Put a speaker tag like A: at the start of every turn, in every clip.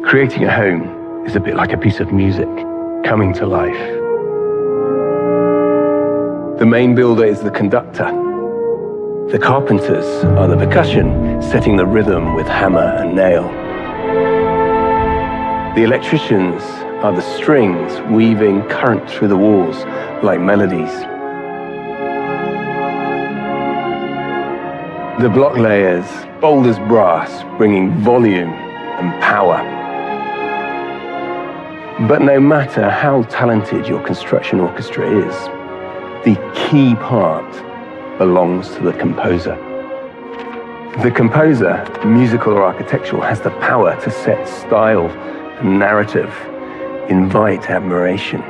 A: Creating a home is a bit like a piece of music coming to life. The main builder is the conductor. The carpenters are the percussion, setting the rhythm with hammer and nail. The electricians are the strings, weaving current through the walls like melodies. The block layers, bold as brass, bringing volume and power. But no matter how talented your construction orchestra is, the key part belongs to the composer. The composer, musical or architectural, has the power to set style and narrative, invite admiration.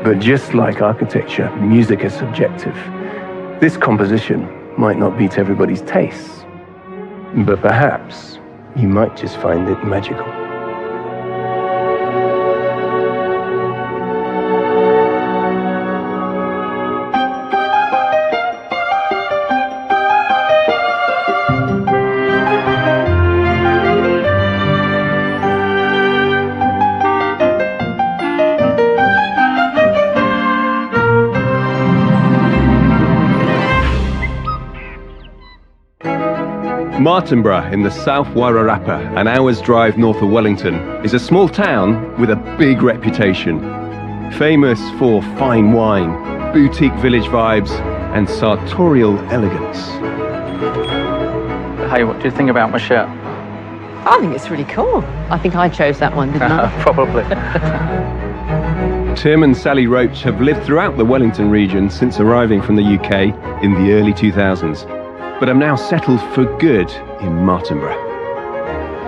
A: But just like architecture, music is subjective. This composition might not be to everybody's tastes, but perhaps you might just find it magical.
B: Martinborough in the South Wairarapa, an hour's drive north of Wellington, is a small town with a big reputation. Famous for fine wine, boutique village vibes, and sartorial elegance.
C: Hey, what do you think about my shirt?
D: I think it's really cool. I think I chose that one, didn't I?
C: Probably.
B: Tim and Sally Roach have lived throughout the Wellington region since arriving from the UK in the early 2000s, but have now settled for good in Martinborough.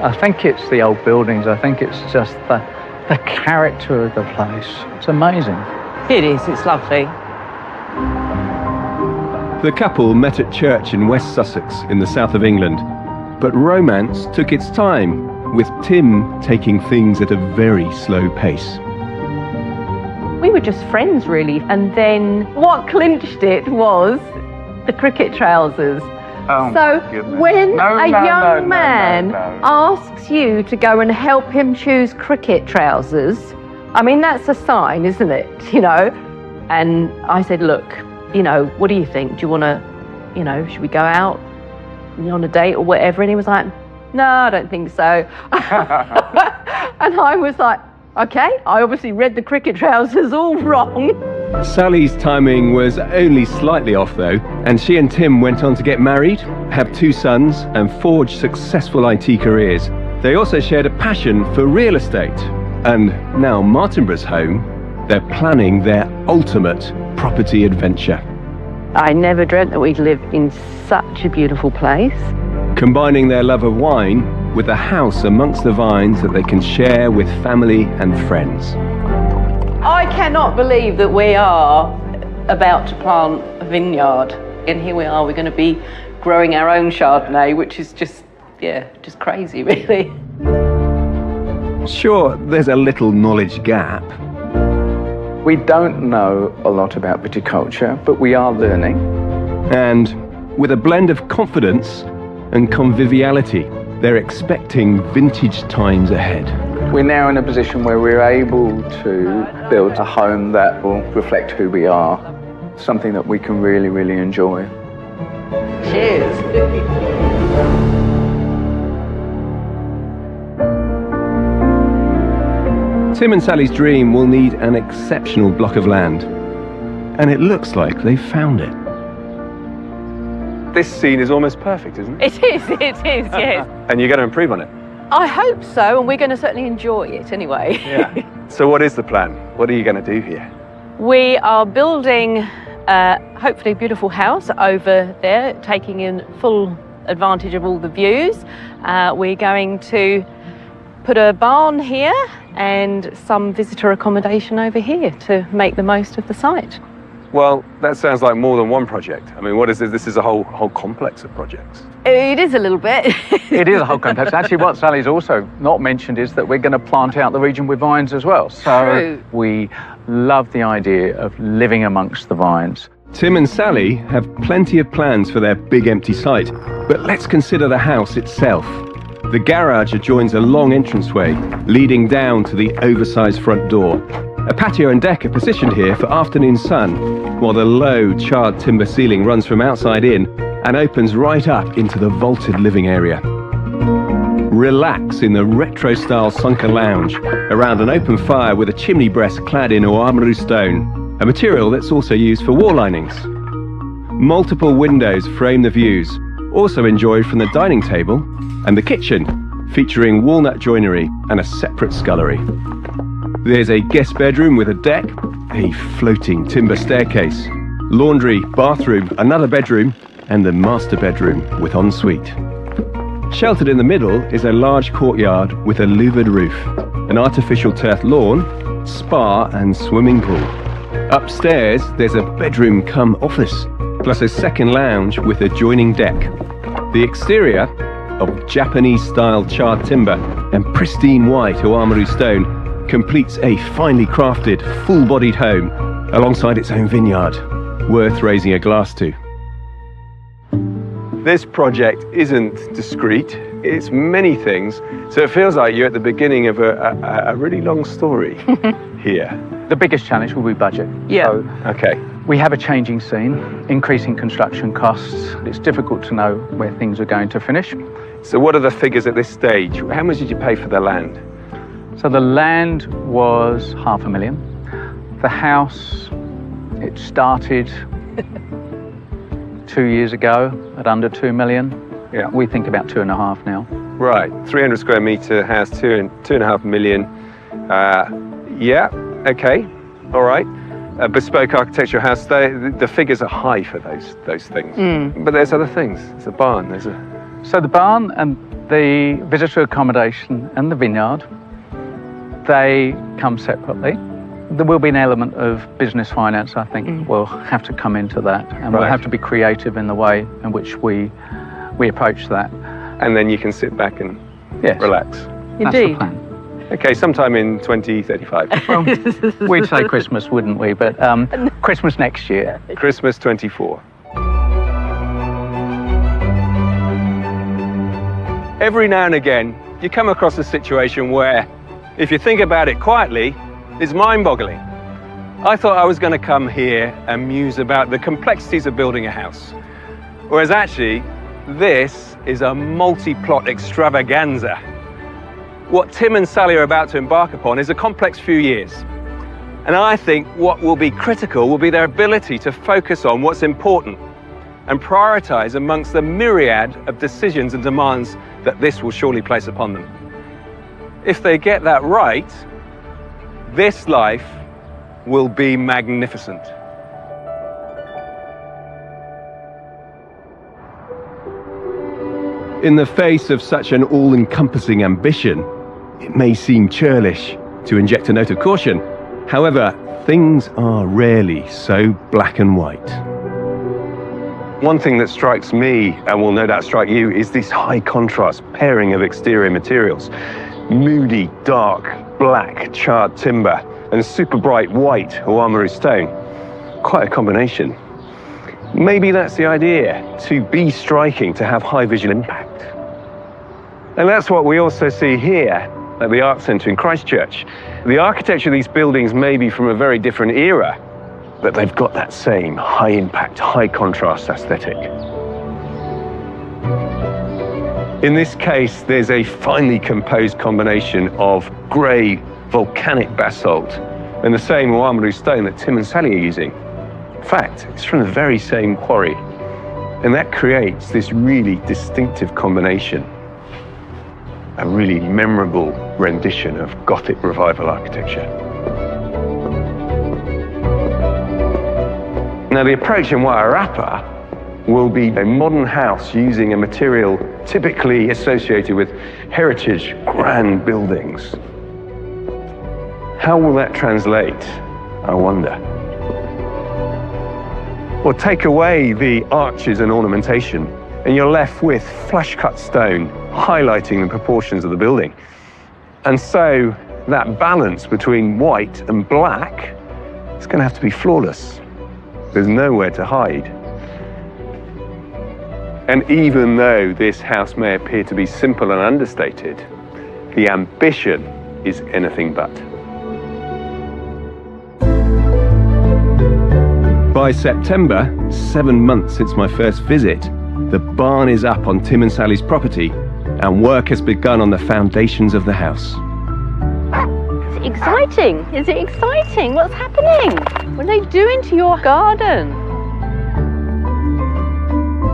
C: I think it's the old buildings. I think it's just the character of the place. It's amazing.
D: It is, it's lovely.
B: The couple met at church in West Sussex in the south of England, but romance took its time, with Tim taking things at a very slow pace.
D: We were just friends, really, and then what clinched it was the cricket trousers.
C: Oh,
D: so
C: goodness.
D: when
C: a
D: young man asks you to go and help him choose cricket trousers, I mean, that's a sign, isn't it? You know? And I said, look, you know, what do you think? Do you want to, you know, should we go out on a date or whatever? And he was like, no, I don't think so. And I was like, okay, I obviously read the cricket trousers all wrong.
B: Sally's timing was only slightly off though, and she and Tim went on to get married, have 2 sons, and forge successful IT careers. They also shared a passion for real estate, and now Martinborough's home, they're planning their ultimate property adventure.
D: I never dreamt that we'd live in such a beautiful place.
B: Combining their love of wine with a house amongst the vines that they can share with family and friends.
D: I cannot believe that we are about to plant a vineyard. And here we are, we're going to be growing our own Chardonnay, which is just crazy, really.
B: Sure, there's a little knowledge gap.
C: We don't know a lot about viticulture, but we are learning.
B: And with a blend of confidence and conviviality, they're expecting vintage times ahead.
C: We're now in a position where we're able to build a home that will reflect who we are, something that we can really, really enjoy.
D: Cheers.
B: Tim and Sally's dream will need an exceptional block of land, and it looks like they've found it. This scene is almost perfect, isn't it?
D: It is, yes.
B: And you're going to improve on it?
D: I hope so, and we're going to certainly enjoy it anyway.
B: Yeah. So what is the plan? What are you going to do here?
D: We are building hopefully a beautiful house over there, taking in full advantage of all the views. We're going to put a barn here and some visitor accommodation over here to make the most of the site.
B: Well, that sounds like more than one project. I mean, what is this? This is a whole complex of projects.
D: It is a little bit.
C: It is a whole complex. Actually, what Sally's also not mentioned is that we're going to plant out the region with vines as well. So
D: True.
C: We love the idea of living amongst the vines.
B: Tim and Sally have plenty of plans for their big empty site, but let's consider the house itself. The garage adjoins a long entranceway leading down to the oversized front door. A patio and deck are positioned here for afternoon sun, while the low charred timber ceiling runs from outside in and opens right up into the vaulted living area. Relax in the retro-style sunken lounge around an open fire with a chimney breast clad in Oamaru stone, a material that's also used for wall linings. Multiple windows frame the views, also enjoyed from the dining table and the kitchen, featuring walnut joinery and a separate scullery. There's a guest bedroom with a deck, a floating timber staircase, laundry, bathroom, another bedroom, and the master bedroom with ensuite. Sheltered in the middle is a large courtyard with a louvered roof, an artificial turf lawn, spa and swimming pool. Upstairs, there's a bedroom cum office, plus a second lounge with adjoining deck. The exterior, of Japanese-style charred timber and pristine white Oamaru stone, completes a finely crafted, full-bodied home alongside its own vineyard, worth raising a glass to. This project isn't discrete, it's many things, so it feels like you're at the beginning of a really long story here.
C: The biggest challenge will be budget.
D: Yeah.
C: So
B: Okay.
C: we have a changing scene, increasing construction costs. It's difficult to know where things are going to finish.
B: So what are the figures at this stage? How much did you pay for the land?
C: So the land was $500,000. The house, it started 2 years ago at under 2 million.
B: Yeah.
C: We think about 2.5 now.
B: Right, 300 square metre house, 2.5 million. Yeah, okay, all right. A bespoke architectural house, the figures are high for those things. But there's other things. There's a barn,
C: So the barn and the visitor accommodation and the vineyard, they come separately. There will be an element of business finance, I think, will have to come into that, and we'll
B: Right.
C: have to be creative in the way in which we approach that.
B: and then you can sit back and
C: Yes,
B: relax.
C: that's the
D: Indeed.
C: plan.
B: Okay, sometime in 2035.
C: Well, we'd say Christmas, wouldn't we? But Christmas next year.
B: Christmas 24. Every now and again, you come across a situation where, if you think about it quietly, it's mind-boggling. I thought I was going to come here and muse about the complexities of building a house. Whereas actually, this is a multi-plot extravaganza. What Tim and Sally are about to embark upon is a complex few years. And I think what will be critical will be their ability to focus on what's important and prioritize amongst the myriad of decisions and demands that this will surely place upon them. If they get that right, this life will be magnificent. In the face of such an all-encompassing ambition, it may seem churlish to inject a note of caution. However, things are rarely so black and white. One thing that strikes me, and will no doubt strike you, is this high contrast pairing of exterior materials. Moody, dark, black charred timber and super bright white Oamaru stone. Quite a combination. Maybe that's the idea, to be striking, to have high visual impact. And that's what we also see here at the Art Centre in Christchurch. The architecture of these buildings may be from a very different era, but they've got that same high impact, high contrast aesthetic. In this case, there's a finely composed combination of grey volcanic basalt and the same Oamaru stone that Tim and Sally are using. In fact, it's from the very same quarry, and that creates this really distinctive combination, a really memorable rendition of Gothic Revival architecture. Now, the approach in Wairarapa will be a modern house using a material typically associated with heritage grand buildings. How will that translate, I wonder? Or take away the arches and ornamentation, and you're left with flush-cut stone highlighting the proportions of the building. And so that balance between white and black is going to have to be flawless. There's nowhere to hide. And even though this house may appear to be simple and understated, the ambition is anything but. By September, 7 months since my first visit, the barn is up on Tim and Sally's property and work has begun on the foundations of the house.
D: It's exciting. Is it exciting? What's happening? What are they doing to your garden?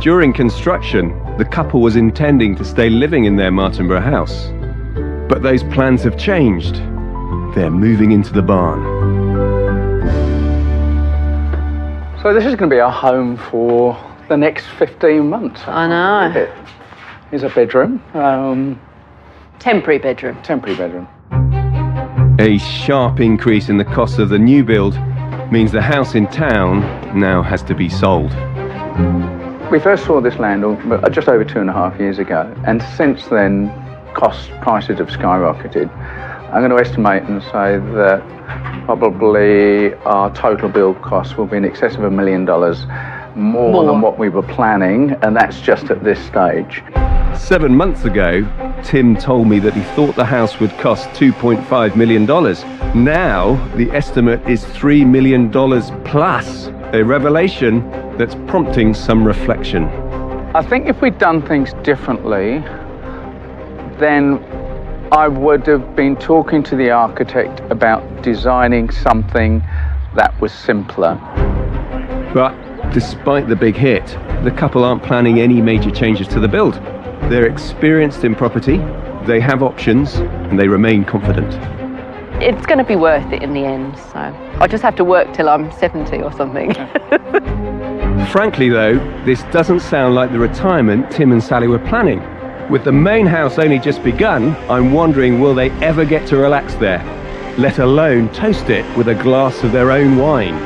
B: During construction, the couple was intending to stay living in their Martinborough house. But those plans have changed. They're moving into the barn.
C: So this is going to be our home for the next 15 months.
D: I know.
C: Here's a bedroom.
D: Temporary bedroom.
C: Temporary bedroom.
B: A sharp increase in the cost of the new build means the house in town now has to be sold.
C: We first saw this land just over 2.5 years ago, and since then prices have skyrocketed. I'm going to estimate and say that probably our total build cost will be in excess of $1 million more than what we were planning, and that's just at this stage.
B: 7 months ago, Tim told me that he thought the house would cost $2.5 million. Now, the estimate is $3 million plus, a revelation that's prompting some reflection.
C: I think if we'd done things differently, then I would have been talking to the architect about designing something that was simpler.
B: But despite the big hit, the couple aren't planning any major changes to the build. They're experienced in property, they have options, and they remain confident.
D: It's going to be worth it in the end, so I'll just have to work till I'm 70 or something.
B: Frankly though, this doesn't sound like the retirement Tim and Sally were planning. With the main house only just begun, I'm wondering will they ever get to relax there, let alone toast it with a glass of their own wine.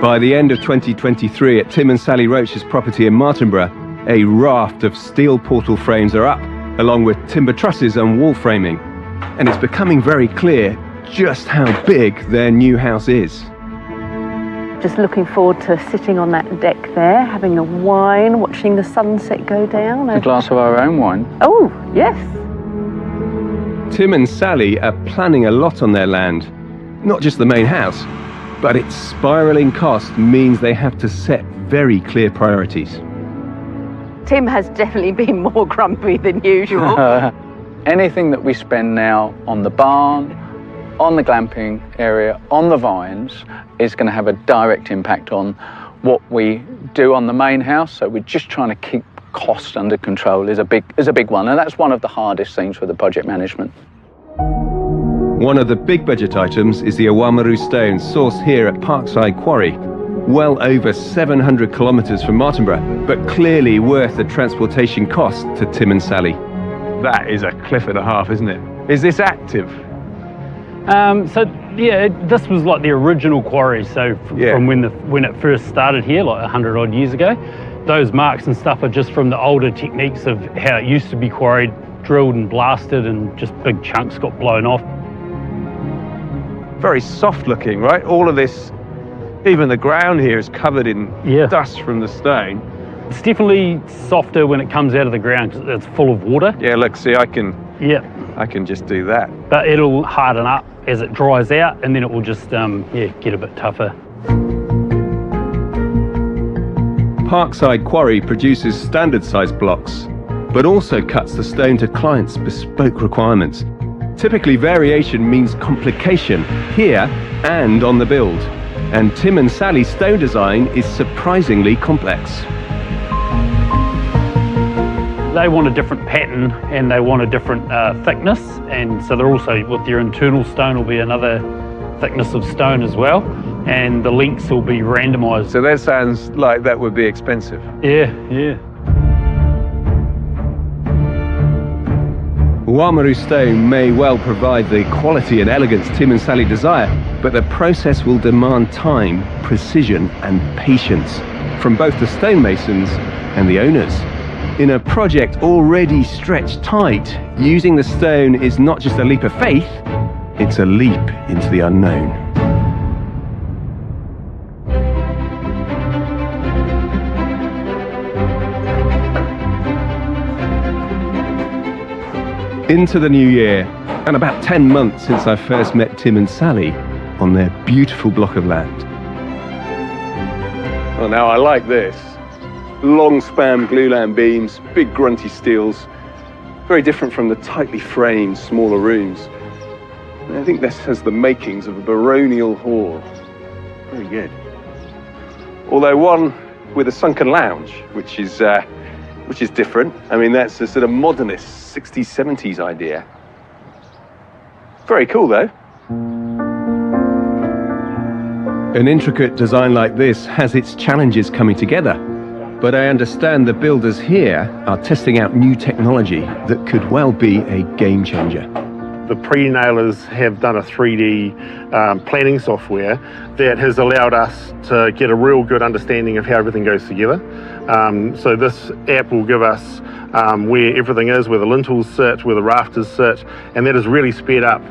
B: By the end of 2023 at Tim and Sally Roach's property in Martinborough, a raft of steel portal frames are up, along with timber trusses and wall framing. And it's becoming very clear just how big their new house is.
D: Just looking forward to sitting on that deck there, having a wine, watching the sunset go down.
C: A glass of our own wine.
D: Oh, yes.
B: Tim and Sally are planning a lot on their land, not just the main house, but its spiralling cost means they have to set very clear priorities.
D: Tim has definitely been more grumpy than usual.
C: Anything that we spend now on the barn, on the glamping area, on the vines, is going to have a direct impact on what we do on the main house. So we're just trying to keep costs under control is a big one, and that's one of the hardest things for the project management.
B: One of the big budget items is the Martinborough stone sourced here at Parkside Quarry, well over 700 kilometres from Martinborough, but clearly worth the transportation cost to Tim and Sally. That is a cliff and a half, isn't it? Is this active?
E: This was like the original quarry, so from when it first started here, like 100 odd years ago. Those marks and stuff are just from the older techniques of how it used to be quarried, drilled and blasted, and just big chunks got blown off.
B: Very soft looking, right? All of this, even the ground here is covered in dust from the stone.
E: It's definitely softer when it comes out of the ground because it's full of water.
B: Yeah, look, see, I can just do that.
E: But it'll harden up as it dries out, and then it will just get a bit tougher.
B: Parkside Quarry produces standard size blocks, but also cuts the stone to clients' bespoke requirements. Typically, variation means complication here and on the build, and Tim and Sally's stone design is surprisingly complex.
E: They want a different pattern and they want a different thickness, and so they're also, with their internal stone, will be another thickness of stone as well, and the lengths will be randomised.
B: So that sounds like that would be expensive.
E: Yeah.
B: Martinborough stone may well provide the quality and elegance Tim and Sally desire, but the process will demand time, precision and patience from both the stonemasons and the owners. In a project already stretched tight, using the stone is not just a leap of faith, It's a leap into the unknown. Into the new year, and about 10 months since I first met Tim and Sally on their beautiful block of land. Well, now I like this. Long span glulam beams, big grunty steels, very different from the tightly framed, smaller rooms. And I think this has the makings of a baronial hall. Very good. Although one with a sunken lounge, which is different. I mean, that's a sort of modernist 60s, 70s idea. Very cool, though. An intricate design like this has its challenges coming together, but I understand the builders here are testing out new technology that could well be a game changer.
F: The pre-nailers have done a 3D planning software that has allowed us to get a real good understanding of how everything goes together. So this app will give us where everything is, where the lintels sit, where the rafters sit, and that has really sped up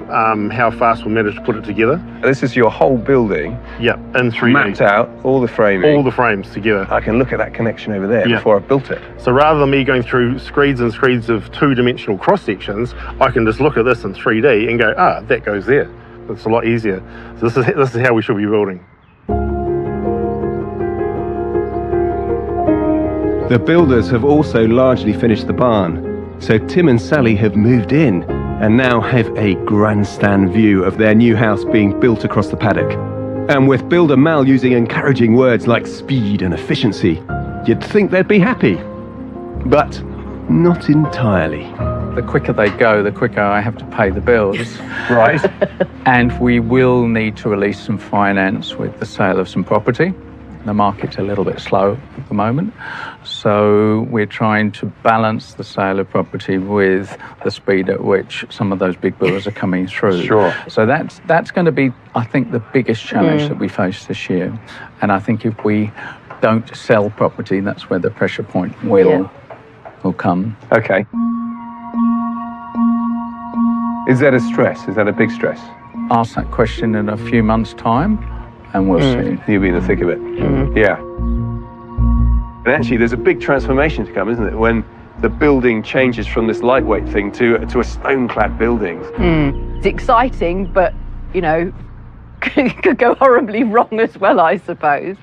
F: how fast we managed to put it together.
B: This is your whole building?
F: Yeah, in 3D.
B: Mapped out, all the framing?
F: All the frames together.
B: I can look at that connection over there before I've built it.
F: So rather than me going through screeds and screeds of two-dimensional cross-sections, I can just look at this in 3D and go, that goes there. It's a lot easier. So this is how we should be building.
B: The builders have also largely finished the barn, so Tim and Sally have moved in and now have a grandstand view of their new house being built across the paddock. And with builder Mal using encouraging words like speed and efficiency, you'd think they'd be happy. But not entirely.
C: The quicker they go, the quicker I have to pay the bills.
B: Right.
C: And we will need to release some finance with the sale of some property. The market's a little bit slow at the moment, so we're trying to balance the sale of property with the speed at which some of those big builders are coming through.
B: Sure.
C: So that's going to be, I think, the biggest challenge that we face this year. And I think if we don't sell property, that's where the pressure point will come.
B: Okay. Is that a stress? Is that a big stress?
C: Ask that question in a few months' time, and we'll see.
B: You'll be in the thick of it. Yeah. And actually, there's a big transformation to come, isn't it? When the building changes from this lightweight thing to a stone-clad building.
D: It's exciting, but, you know, could go horribly wrong as well, I suppose.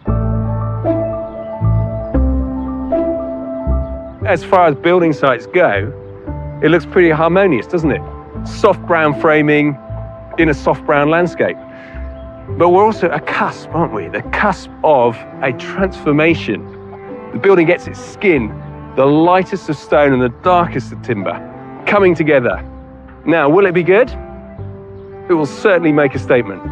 B: As far as building sites go, it looks pretty harmonious, doesn't it? Soft brown framing in a soft brown landscape. But we're also a cusp, aren't we? The cusp of a transformation. The building gets its skin, the lightest of stone and the darkest of timber, coming together. Now, will it be good? It will certainly make a statement.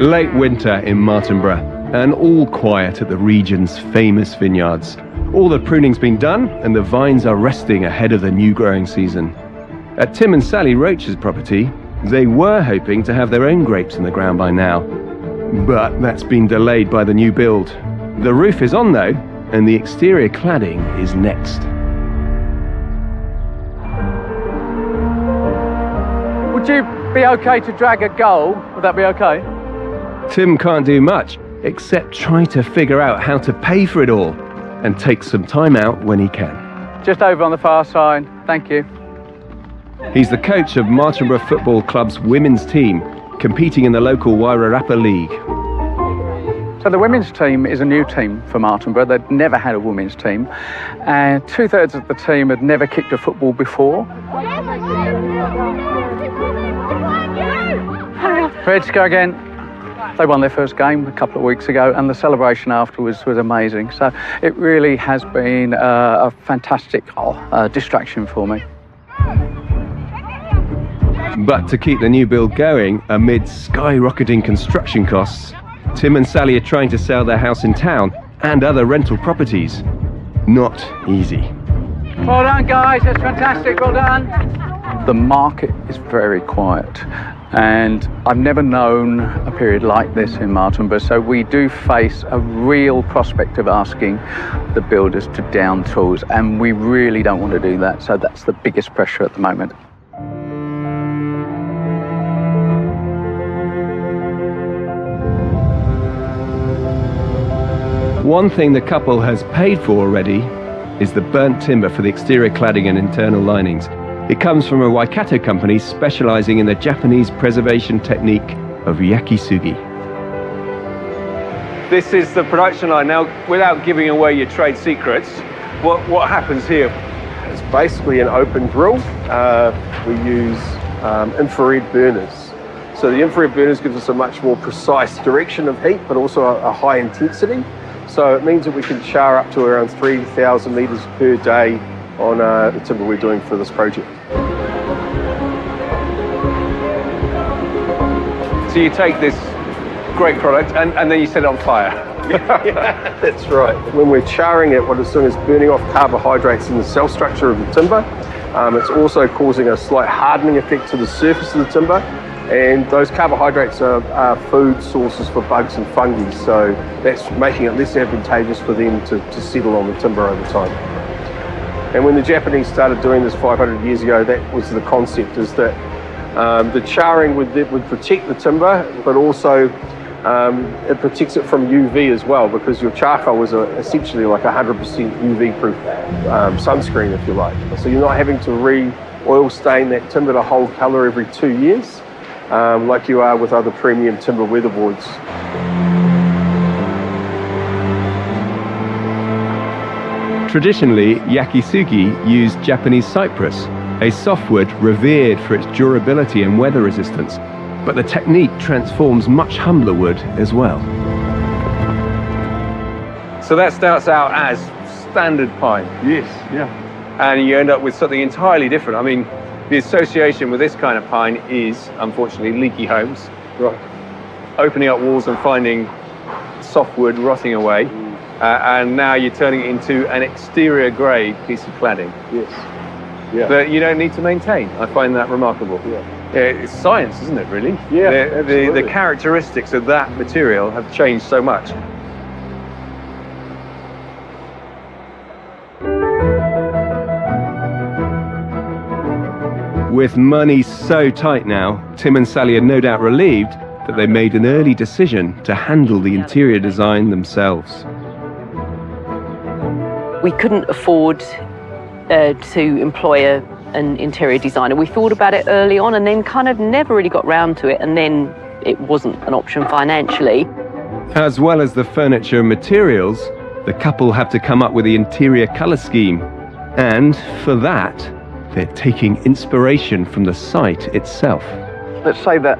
B: Late winter in Martinborough, and all quiet at the region's famous vineyards. All the pruning's been done, and the vines are resting ahead of the new growing season. At Tim and Sally Roach's property, they were hoping to have their own grapes in the ground by now, but that's been delayed by the new build. The roof is on though, and the exterior cladding is next.
C: Would you be okay to drag a goal? Would that be okay?
B: Tim can't do much except try to figure out how to pay for it all and take some time out when he can.
C: Just over on the far side. Thank you.
B: He's the coach of Martinborough Football Club's women's team, competing in the local Wairarapa League.
C: So the women's team is a new team for Martinborough. They'd never had a women's team, and 2/3 of the team had never kicked a football before. Ready to go again. They won their first game a couple of weeks ago, and the celebration afterwards was amazing. So it really has been a fantastic distraction for me.
B: But to keep the new build going amid skyrocketing construction costs, Tim and Sally are trying to sell their house in town and other rental properties. Not easy.
C: Well done, guys. That's fantastic. Well done. The market is very quiet, And I've never known a period like this in Martinborough, so we do face a real prospect of asking the builders to down tools, and we really don't want to do that, so that's the biggest pressure at the moment.
B: One thing the couple has paid for already is the burnt timber for the exterior cladding and internal linings. It comes from a Waikato company specializing in the Japanese preservation technique of yakisugi. This is the production line. Now, without giving away your trade secrets, what happens here?
G: It's basically an open grill. We use infrared burners. So the infrared burners gives us a much more precise direction of heat, but also a high intensity. So it means that we can char up to around 3,000 litres per day on the timber we're doing for this project.
B: So you take this great product and then you set it on fire.
G: Yeah, that's right. When we're charring it, what it's doing is burning off carbohydrates in the cell structure of the timber. It's also causing a slight hardening effect to the surface of the timber, and those carbohydrates are food sources for bugs and fungi, so that's making it less advantageous for them to settle on the timber over time. And when the Japanese started doing this 500 years ago, that was the concept, is that the charring would protect the timber, but also it protects it from UV as well, because your charcoal is essentially like 100% UV-proof sunscreen, if you like. So you're not having to re-oil stain that timber to hold colour every 2 years, like you are with other premium timber weatherboards.
B: Traditionally, yakisugi used Japanese cypress, a softwood revered for its durability and weather resistance. But the technique transforms much humbler wood as well. So that starts out as standard pine.
G: Yes, yeah.
B: And you end up with something entirely different. I mean, the association with this kind of pine is, unfortunately, leaky homes.
G: Right.
B: Opening up walls and finding softwood rotting away. And now you're turning it into an exterior grade piece of cladding.
G: Yes. Yeah.
B: That you don't need to maintain. I find that remarkable.
G: Yeah.
B: It's science, isn't it, really?
G: Yeah,
B: the characteristics of that material have changed so much. With money so tight now, Tim and Sally are no doubt relieved that they made an early decision to handle the interior design themselves.
D: We couldn't afford to employ an interior designer. We thought about it early on and then kind of never really got round to it, and then it wasn't an option financially.
B: As well as the furniture and materials, the couple have to come up with the interior colour scheme. And for that, they're taking inspiration from the site itself.
C: Let's say that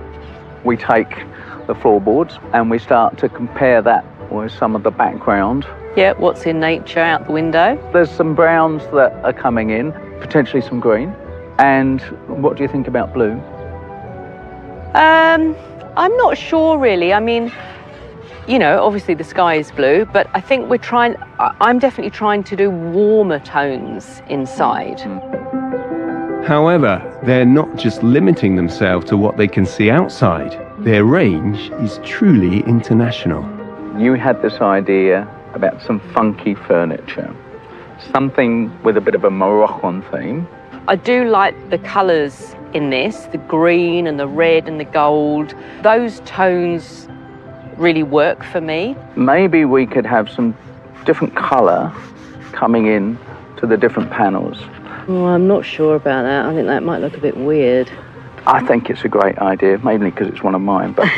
C: we take the floorboards and we start to compare that with some of the background.
D: Yeah, what's in nature out the window.
C: There's some browns that are coming in, potentially some green. And what do you think about blue?
D: I'm not sure really. I mean, you know, obviously the sky is blue, but I think I'm definitely trying to do warmer tones inside.
B: However, they're not just limiting themselves to what they can see outside. Their range is truly international.
C: You had this idea about some funky furniture, something with a bit of a Moroccan theme.
D: I do like the colours in this, the green and the red and the gold. Those tones really work for me.
C: Maybe we could have some different colour coming in to the different panels.
D: Oh, I'm not sure about that. I think that might look a bit weird.
C: I think it's a great idea, mainly because it's one of mine. But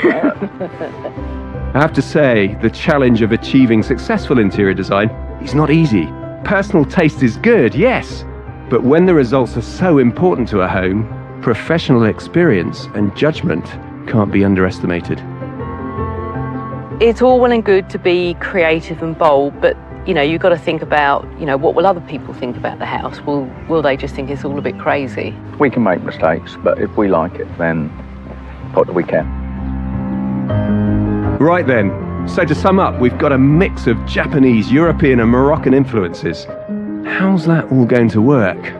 B: I have to say, the challenge of achieving successful interior design is not easy. Personal taste is good, yes, but when the results are so important to a home, professional experience and judgment can't be underestimated.
D: It's all well and good to be creative and bold, but you know, you've got to think about, you know, what will other people think about the house? Will they just think it's all a bit crazy?
C: we can make mistakes, but if we like it, then what do we care?
B: Right then, so to sum up, we've got a mix of Japanese, European and Moroccan influences. How's that all going to work?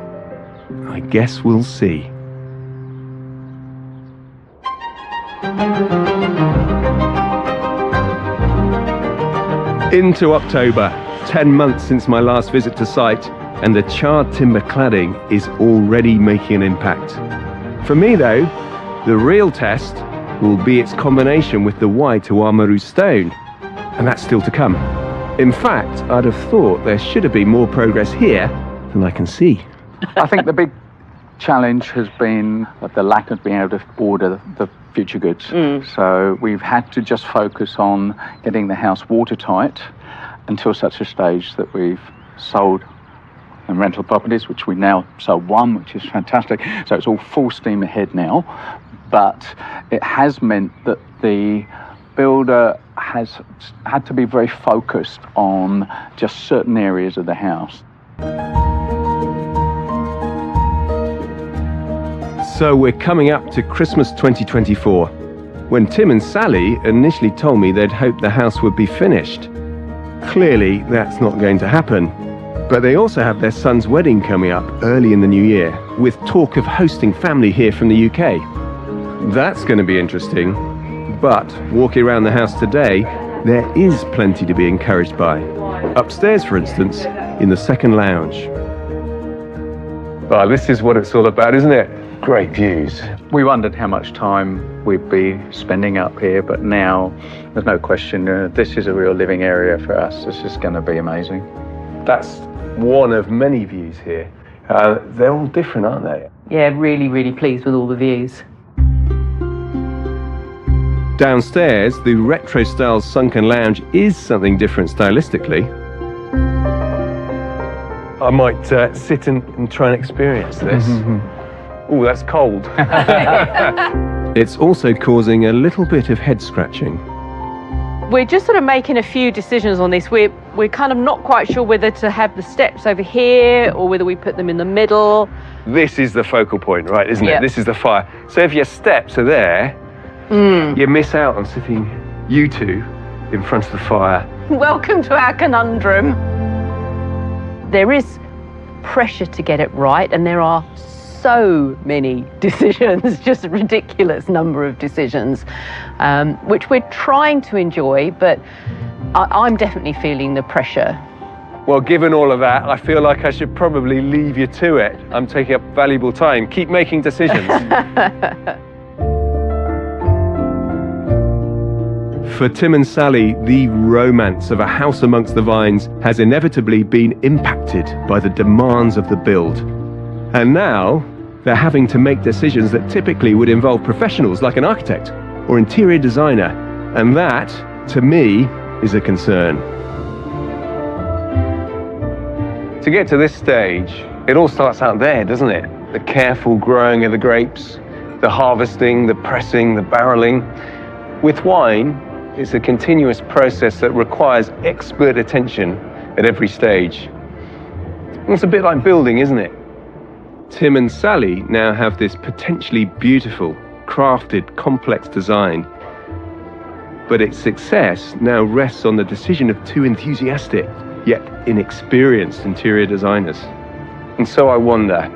B: I guess we'll see. Into October, 10 months since my last visit to site, and the charred timber cladding is already making an impact. For me though, the real test will be its combination with the white Oamaru stone, and that's still to come. In fact, I'd have thought there should have been more progress here than I can see.
C: I think the big challenge has been the lack of being able to order the future goods. So we've had to just focus on getting the house watertight until such a stage that we've sold and rental properties, which we now sold one, which is fantastic. So it's all full steam ahead now. But it has meant that the builder has had to be very focused on just certain areas of the house.
B: So we're coming up to Christmas 2024, when Tim and Sally initially told me they'd hoped the house would be finished. Clearly, that's not going to happen. But they also have their son's wedding coming up early in the new year, with talk of hosting family here from the UK. That's going to be interesting. But walking around the house today, there is plenty to be encouraged by. Upstairs, for instance, in the second lounge. Well, this is what it's all about, isn't it? Great views.
C: We wondered how much time we'd be spending up here, but now there's no question, this is a real living area for us. This is going to be amazing.
B: That's one of many views here. They're all different, aren't they?
D: Yeah, really, really pleased with all the views.
B: Downstairs, the retro-style sunken lounge is something different stylistically. I might sit and try and experience this. Oh, that's cold. It's also causing a little bit of head scratching.
D: We're just sort of making a few decisions on this. We're kind of not quite sure whether to have the steps over here or whether we put them in the middle.
B: This is the focal point, right, isn't
D: Yeah.
B: it? This is the fire. So if your steps are there, you miss out on sitting, you two, in front of the fire.
D: Welcome to our conundrum. There is pressure to get it right, and there are so many decisions, just a ridiculous number of decisions, which we're trying to enjoy, but I'm definitely feeling the pressure.
B: Well, given all of that, I feel like I should probably leave you to it. I'm taking up valuable time. Keep making decisions. For Tim and Sally, the romance of a house amongst the vines has inevitably been impacted by the demands of the build. And now, they're having to make decisions that typically would involve professionals like an architect or interior designer. And that, to me, is a concern. To get to this stage, it all starts out there, doesn't it? The careful growing of the grapes, the harvesting, the pressing, the barreling. With wine, it's a continuous process that requires expert attention at every stage. It's a bit like building, isn't it? Tim and Sally now have this potentially beautiful, crafted, complex design. But its success now rests on the decision of two enthusiastic, yet inexperienced interior designers. And so I wonder,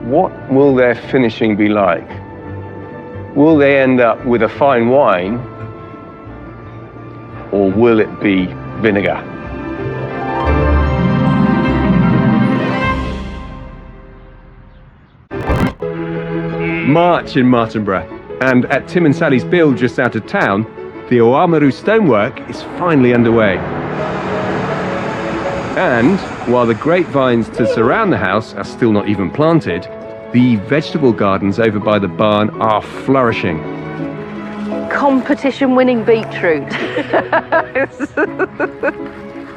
B: what will their finishing be like? Will they end up with a fine wine, or will it be vinegar? March in Martinborough, and at Tim and Sally's build just out of town, the Oamaru stonework is finally underway. And while the grapevines to surround the house are still not even planted, the vegetable gardens over by the barn are flourishing.
D: Competition-winning beetroot.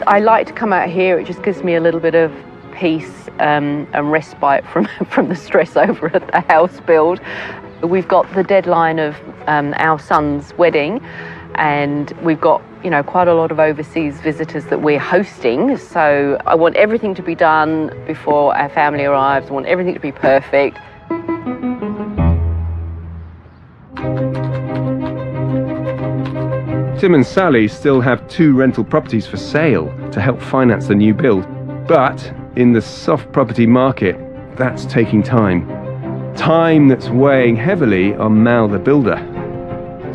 D: I like to come out here. It just gives me a little bit of peace and respite from the stress over at the house build. We've got the deadline of our son's wedding, and we've got, you know, quite a lot of overseas visitors that we're hosting. So I want everything to be done before our family arrives. I want everything to be perfect.
B: Tim and Sally still have 2 rental properties for sale to help finance the new build. But in the soft property market, that's taking time. Time that's weighing heavily on Mal the builder.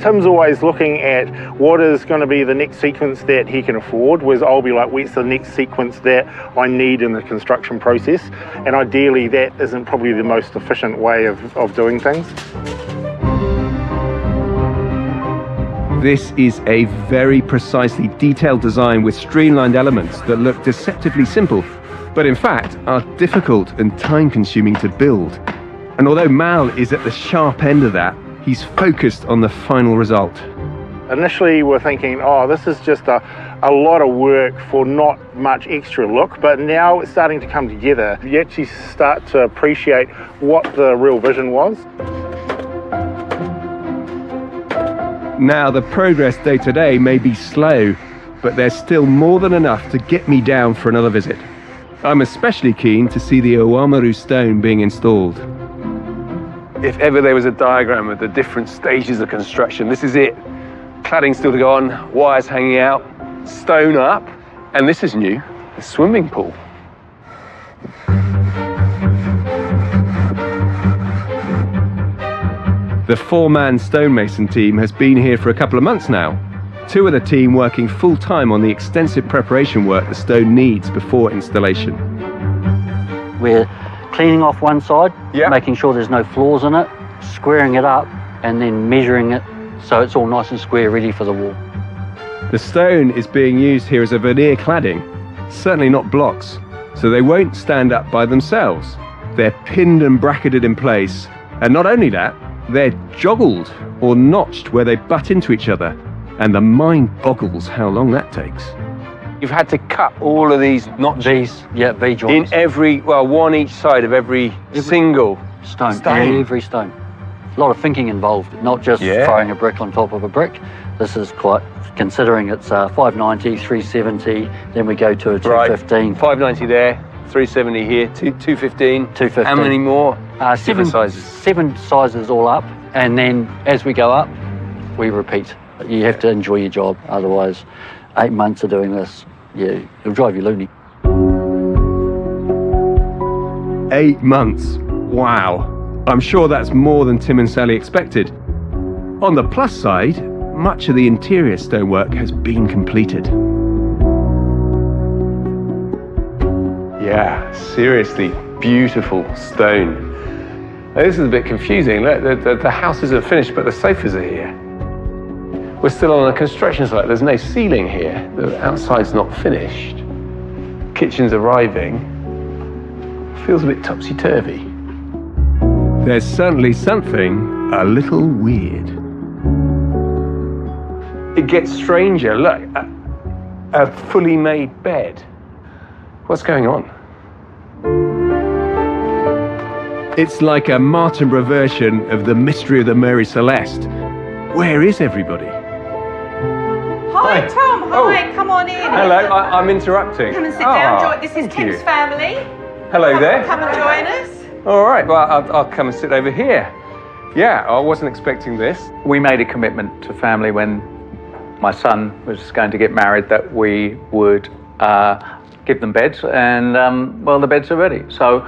F: Tim's always looking at what is going to be the next sequence that he can afford, whereas I'll be like, what's the next sequence that I need in the construction process? And ideally that isn't probably the most efficient way of doing things.
B: This is a very precisely detailed design with streamlined elements that look deceptively simple, but in fact are difficult and time-consuming to build. And although Mal is at the sharp end of that, he's focused on the final result.
F: Initially we're thinking, oh, this is just a lot of work for not much extra look, but now it's starting to come together. You actually start to appreciate what the real vision was.
B: Now, the progress day to day may be slow, but there's still more than enough to get me down for another visit. I'm especially keen to see the Oamaru stone being installed. If ever there was a diagram of the different stages of construction, this is it. Cladding still to go on, wires hanging out, stone up, and this is new, a swimming pool. The four-man stonemason team has been here for a couple of months now. Two of the team working full-time on the extensive preparation work the stone needs before installation.
H: We're cleaning off one side, making sure there's no flaws in it, squaring it up, and then measuring it so it's all nice and square, ready for the wall.
B: The stone is being used here as a veneer cladding, certainly not blocks, so they won't stand up by themselves. They're pinned and bracketed in place, and not only that, they're joggled or notched where they butt into each other, and the mind boggles how long that takes. You've had to cut all of these notches.
H: V joints.
B: In every, well, one each side of every single
H: stone. Every stone. A lot of thinking involved, not just throwing a brick on top of a brick. This is quite, considering it's 590, 370, then we go to a 215.
B: Right. 590 there, 370 here, 215.
H: 215.
B: How many more?
H: Seven sizes. 7 sizes all up, and then as we go up, we repeat. You have to enjoy your job, otherwise 8 months of doing this, it'll drive you loony.
B: 8 months, wow. I'm sure that's more than Tim and Sally expected. On the plus side, much of the interior stonework has been completed. Yeah, seriously, beautiful stone. Now, this is a bit confusing. Look, the house isn't finished, but the sofas are here. We're still on a construction site. There's no ceiling here. The outside's not finished. Kitchen's arriving. Feels a bit topsy-turvy. There's certainly something a little weird. It gets stranger. Look, a fully made bed. What's going on? It's like a Martinborough version of the Mystery of the Mary Celeste. Where is everybody?
I: Hi, Tom. Hi, come on in.
B: Hello, I'm interrupting.
I: Come and sit down. This is Tim's family.
B: Hello there.
I: Come and join us.
B: All right, well, I'll come and sit over here. Yeah, I wasn't expecting this.
C: We made a commitment to family when my son was going to get married that we would give them beds, and well, the beds are ready. So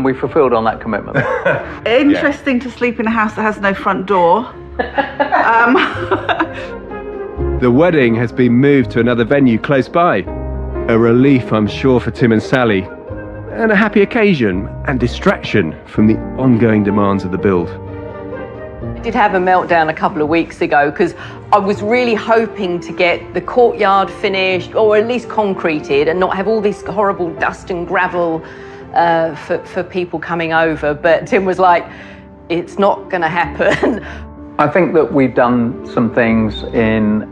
C: we fulfilled on that commitment.
I: Interesting to sleep in a house that has no front door.
B: The wedding has been moved to another venue close by. A relief, I'm sure, for Tim and Sally, and a happy occasion and distraction from the ongoing demands of the build.
D: I did have a meltdown a couple of weeks ago because I was really hoping to get the courtyard finished or at least concreted and not have all this horrible dust and gravel for people coming over. But Tim was like, it's not going to happen.
C: I think that we've done some things in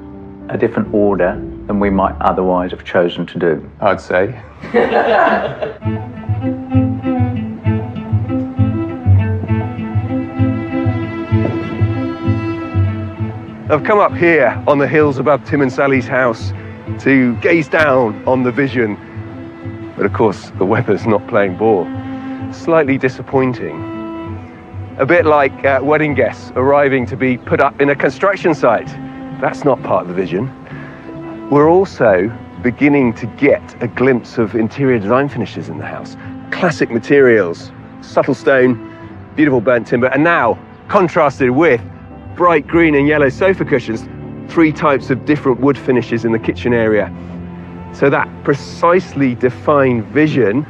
C: a different order than we might otherwise have chosen to do,
B: I'd say. I've come up here on the hills above Tim and Sally's house to gaze down on the vision. But of course, the weather's not playing ball. Slightly disappointing. A bit like wedding guests arriving to be put up in a construction site. That's not part of the vision. We're also beginning to get a glimpse of interior design finishes in the house. Classic materials, subtle stone, beautiful burnt timber, and now contrasted with bright green and yellow sofa cushions, 3 types of different wood finishes in the kitchen area. So that precisely defined vision,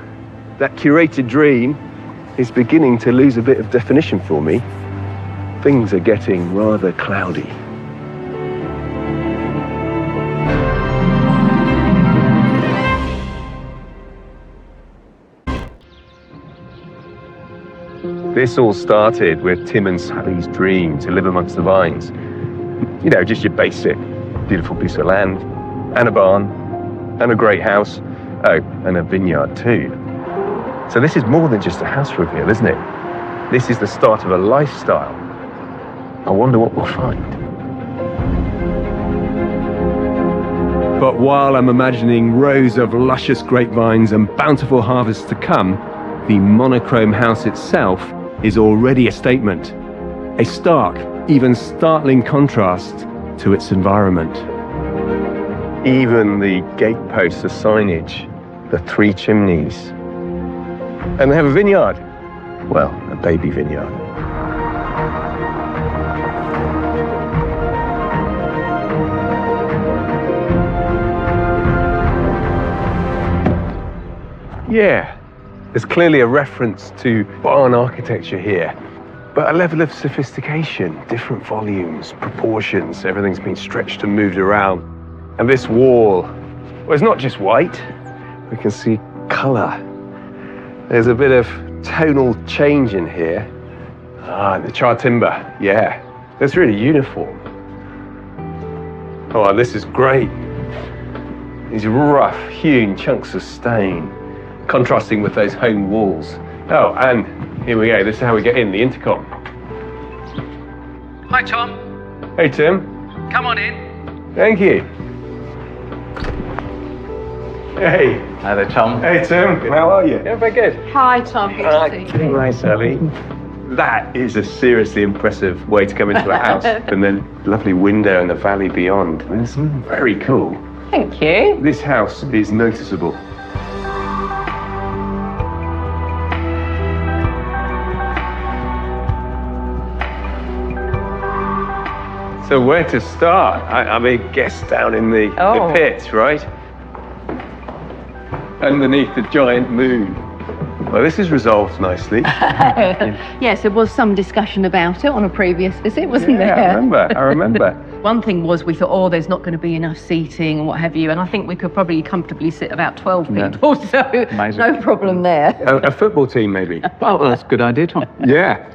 B: that curated dream, is beginning to lose a bit of definition for me. Things are getting rather cloudy. This all started with Tim and Sally's dream to live amongst the vines. You know, just your basic, beautiful piece of land, and a barn, and a great house. Oh, and a vineyard too. So this is more than just a house reveal, isn't it? This is the start of a lifestyle. I wonder what we'll find. But while I'm imagining rows of luscious grapevines and bountiful harvests to come, the monochrome house itself is already a statement, a stark, even startling contrast to its environment. Even the gateposts, the signage, the 3 chimneys. And they have a vineyard. Well, a baby vineyard. Yeah, there's clearly a reference to barn architecture here, but a level of sophistication, different volumes, proportions, everything's been stretched and moved around. And this wall, well, it's not just white, we can see colour. There's a bit of tonal change in here. The charred timber, yeah, that's really uniform. Oh, this is great. These rough hewn chunks of stone, contrasting with those home walls. Oh, and here we go, this is how we get in, the intercom.
C: Hi, Tom.
B: Hey, Tim.
C: Come on in.
B: Thank you. Hey.
C: Hi there, Tom.
B: Hey, Tim. How are you?
C: Yeah, very good.
I: Hi, Tom. Good to see you.
B: Hi, Sally. That is a seriously impressive way to come into a house. And then lovely window and the valley beyond. It's very cool.
I: Thank you.
B: This house is noticeable. So where to start? I mean, guess down in the pit, right? Underneath the giant moon. Well, this is resolved nicely.
D: Yes, there was some discussion about it on a previous visit, wasn't there?
B: I remember.
D: One thing was we thought, there's not going to be enough seating and what have you, and I think we could probably comfortably sit about 12 people, so
C: Amazing.
D: No problem there.
B: A football team, maybe?
C: Well, that's a good idea, Tom.
B: Yeah.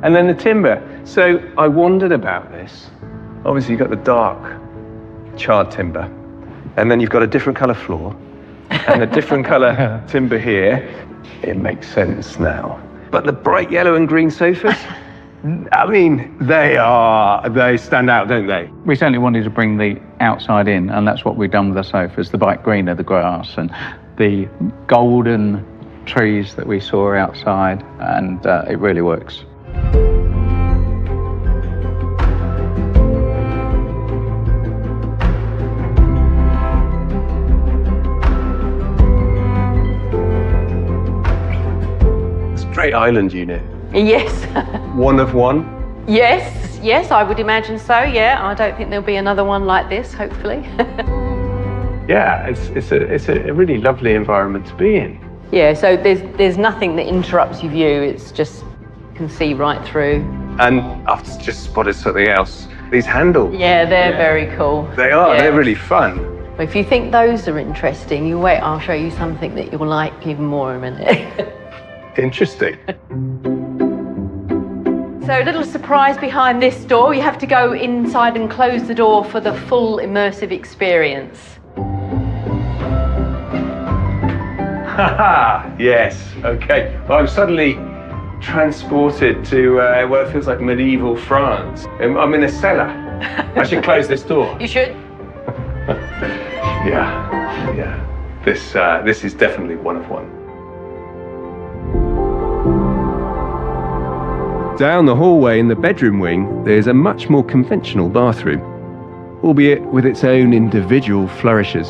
B: And then the timber. So I wondered about this. Obviously, you've got the dark charred timber, and then you've got a different colour floor, and a different colour timber here. It makes sense now. But the bright yellow and green sofas, I mean, they stand out, don't they?
C: We certainly wanted to bring the outside in, and that's what we've done with the sofas. The bright green of the grass and the golden trees that we saw outside, and it really works.
B: Great island unit.
D: Yes.
B: One of one?
D: Yes, I would imagine so, yeah. I don't think there'll be another one like this, hopefully.
B: Yeah, it's a really lovely environment to be in.
D: Yeah, so there's nothing that interrupts your view, it's just, you can see right through.
B: And I've just spotted something else. These handles.
D: Yeah, they're very cool.
B: They are,
D: yeah.
B: They're really fun.
D: If you think those are interesting, you wait, I'll show you something that you'll like even more in a minute.
B: Interesting.
D: So a little surprise behind this door. You have to go inside and close the door for the full immersive experience.
B: Haha, yes, okay. Well, I'm suddenly transported to what feels like medieval France. I'm in a cellar. I should close this door.
D: You should.
B: Yeah. This is definitely one of one. Down the hallway in the bedroom wing, there's a much more conventional bathroom, albeit with its own individual flourishes.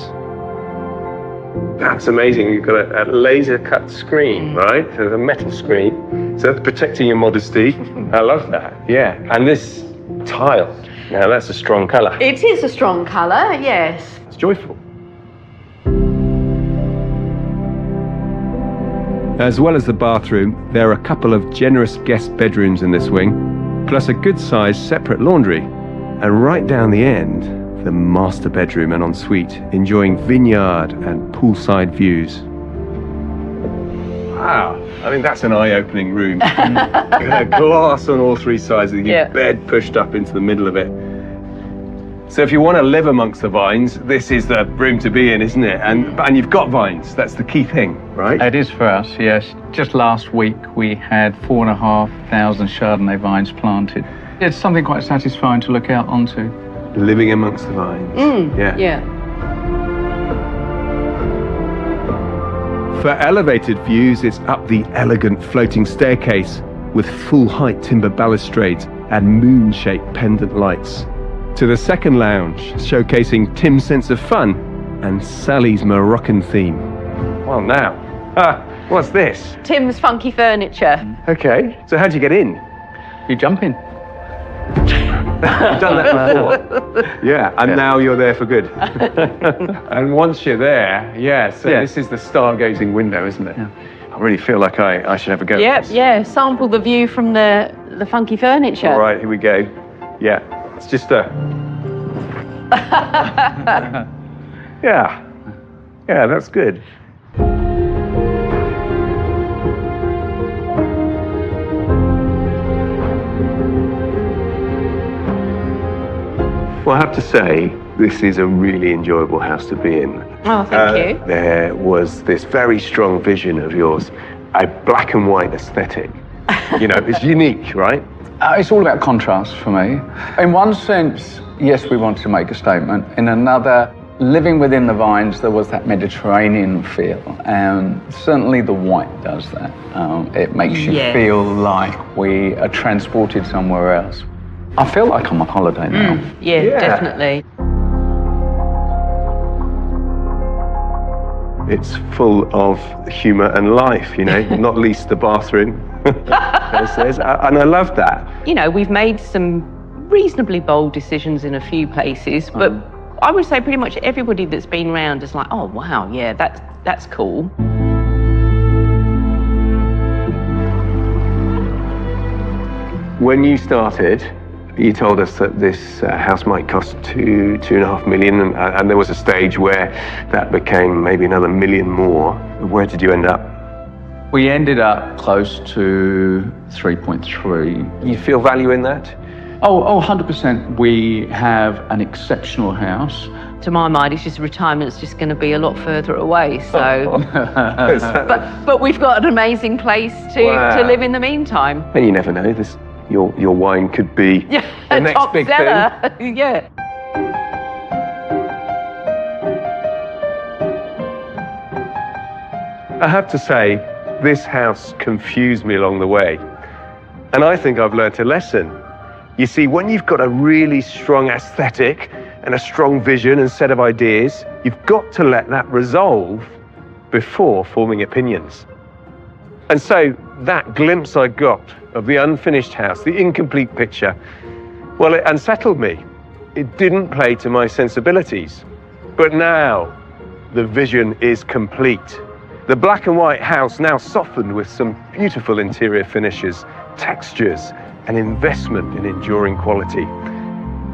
B: That's amazing. You've got a laser cut screen, right? So a metal screen. So that's protecting your modesty. I love that. Yeah. And this tile. Now that's a strong colour.
D: It is a strong colour, yes.
B: It's joyful. As well as the bathroom, there are a couple of generous guest bedrooms in this wing, plus a good-sized separate laundry. And right down the end, the master bedroom and ensuite, enjoying vineyard and poolside views. Wow, I mean, that's an eye-opening room. Glass on all three sides, with your bed pushed up into the middle of it. So if you want to live amongst the vines, this is the room to be in, isn't it? And you've got vines, that's the key thing, right?
C: It is for us, yes. Just last week, we had 4,500 Chardonnay vines planted. It's something quite satisfying to look out onto.
B: Living amongst the vines.
D: Yeah.
B: For elevated views, it's up the elegant floating staircase with full-height timber balustrades and moon-shaped pendant lights, to the second lounge, showcasing Tim's sense of fun and Sally's Moroccan theme. Well, now, what's this?
D: Tim's funky furniture.
B: Okay, so how'd you get in?
C: You jump in.
B: You've done that before. Yeah, and now you're there for good. And once you're there, this is the stargazing window, isn't it? Yeah. I really feel like I should have a go.
D: Yeah, sample the view from the funky furniture.
B: All right, here we go. Yeah, it's just a... Yeah, that's good. Well, I have to say, this is a really enjoyable house to be in.
D: Oh, thank you.
B: There was this very strong vision of yours, a black and white aesthetic. You know, it's unique, right?
C: It's all about contrast for me. In one sense, yes, we wanted to make a statement. In another, living within the vines, there was that Mediterranean feel. And certainly the white does that. It makes you feel like we are transported somewhere else. I feel like I'm on holiday now.
D: Yeah, definitely.
B: It's full of humour and life, you know, not least the bathroom, it says, and I love that.
D: You know, we've made some reasonably bold decisions in a few places, but I would say pretty much everybody that's been around is like, oh, wow, yeah, that's cool.
B: When you started, you told us that this house might cost $2.5 million, and there was a stage where that became maybe another $1 million more. Where did you end up?
C: We ended up close to 3.3.
B: You feel value in that?
C: Oh, 100%. We have an exceptional house.
D: To my mind, it's just retirement's just going to be a lot further away. So, but we've got an amazing place to live in the meantime.
B: And you never know. Your wine could be the next
D: top
B: big
D: seller.
B: thing.
D: Yeah.
B: I have to say, this house confused me along the way. And I think I've learnt a lesson. You see, when you've got a really strong aesthetic and a strong vision and set of ideas, you've got to let that resolve before forming opinions. And so that glimpse I got of the unfinished house, the incomplete picture, well, it unsettled me. It didn't play to my sensibilities. But now the vision is complete. The black and white house now softened with some beautiful interior finishes, textures, and investment in enduring quality.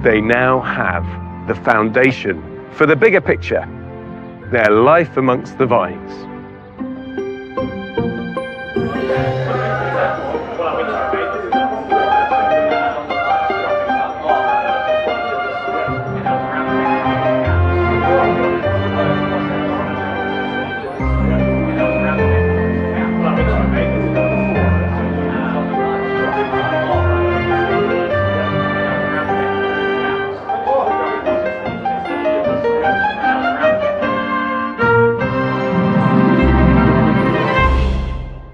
B: They now have the foundation for the bigger picture, their life amongst the vines.